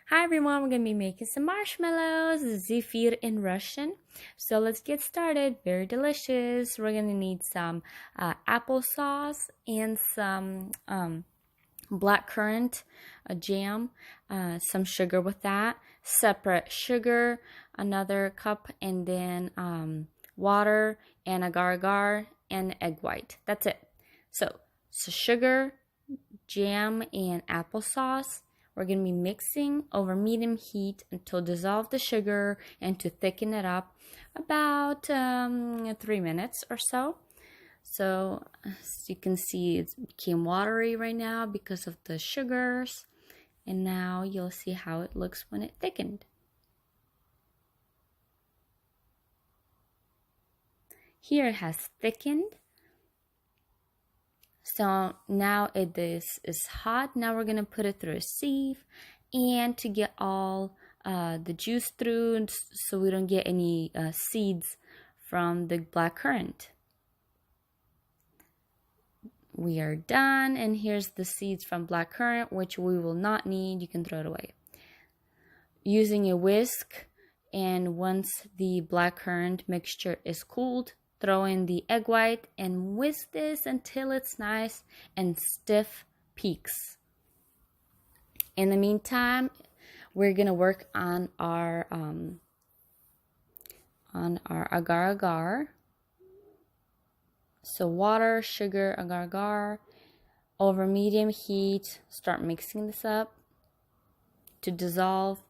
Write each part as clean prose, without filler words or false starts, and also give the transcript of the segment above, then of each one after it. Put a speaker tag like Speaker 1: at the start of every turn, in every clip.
Speaker 1: Hi everyone, we're gonna be making some marshmallows, Zifir in Russian. So let's get started. Very delicious. We're gonna need some applesauce and some blackcurrant jam, some sugar with that, separate sugar, another cup, and then water and agar and egg white. That's it. So sugar, jam, and applesauce. We're going to be mixing over medium heat until dissolve the sugar and to thicken it up about 3 minutes or so. So as you can see, it became watery right now because of the sugars. And now you'll see how it looks when it thickened. Here it has thickened. So now it is hot. Now we're going to put it through a sieve and to get all the juice through so we don't get any seeds from the blackcurrant. We are done, and here's the seeds from blackcurrant, which we will not need. You can throw it away. Using a whisk, and once the blackcurrant mixture is cooled, throw in the egg white and whisk this until it's nice and stiff peaks. In the meantime, we're gonna work on our agar. So water, sugar, agar over medium heat. Start mixing this up to dissolve.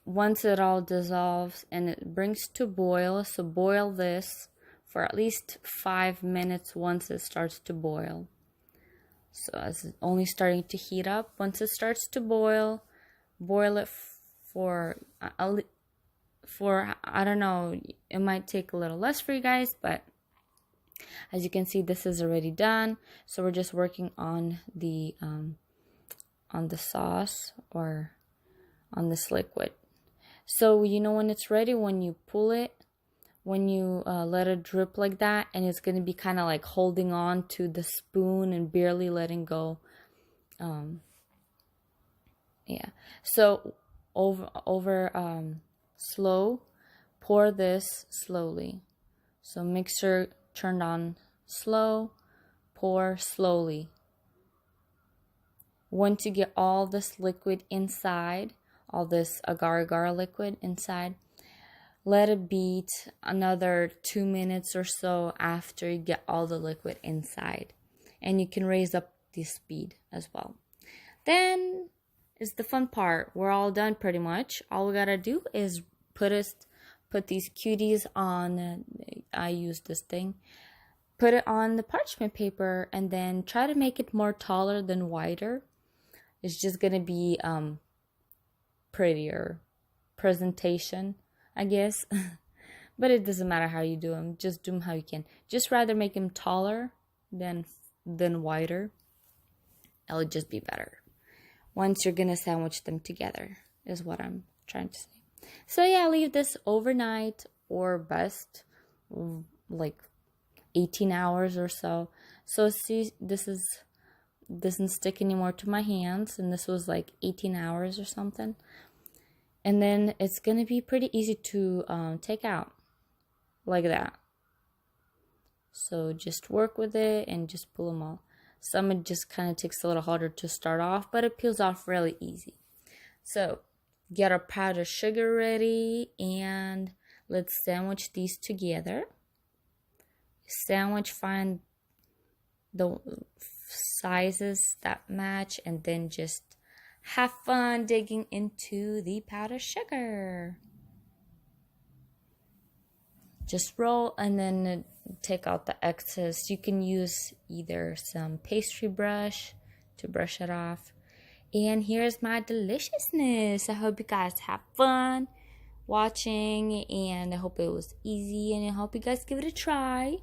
Speaker 1: Once it all dissolves and it brings to boil, so boil this for at least 5 minutes once it starts to boil. So as it's only starting to heat up, once it starts to boil it for I don't know, it might take a little less for you guys, but as you can see, this is already done. So we're just working on the sauce or on this liquid. So you know when it's ready, when you pull it, when you let it drip like that, and it's going to be kind of like holding on to the spoon and barely letting go. Yeah. So over slow, pour this slowly. So mixer turned on slow, pour slowly. Once you get all this liquid inside, all this agar liquid inside, let it beat another 2 minutes or so after you get all the liquid inside. And you can raise up the speed as well. Then is the fun part. We're all done pretty much. All we gotta do is put these cuties on, I use this thing, put it on the parchment paper and then try to make it more taller than wider. It's just gonna be prettier presentation, I guess. But it doesn't matter how you do them, just do them how you can. Just rather make them taller than wider. It'll just be better once you're gonna sandwich them together, is what I'm trying to say. So yeah, leave this overnight, or best like 18 hours or so. So see, this doesn't stick anymore to my hands, and this was like 18 hours or something. And then it's gonna be pretty easy to take out like that. So just work with it and just pull them all. Some it just kind of takes a little harder to start off, but it peels off really easy. So get our powdered sugar ready, and let's sandwich these together. Find the sizes that match, and then just have fun digging into the powdered sugar. Just roll and then take out the excess. You can use either some pastry brush to brush it off. And here's my deliciousness. I hope you guys have fun watching, and I hope it was easy, and I hope you guys give it a try.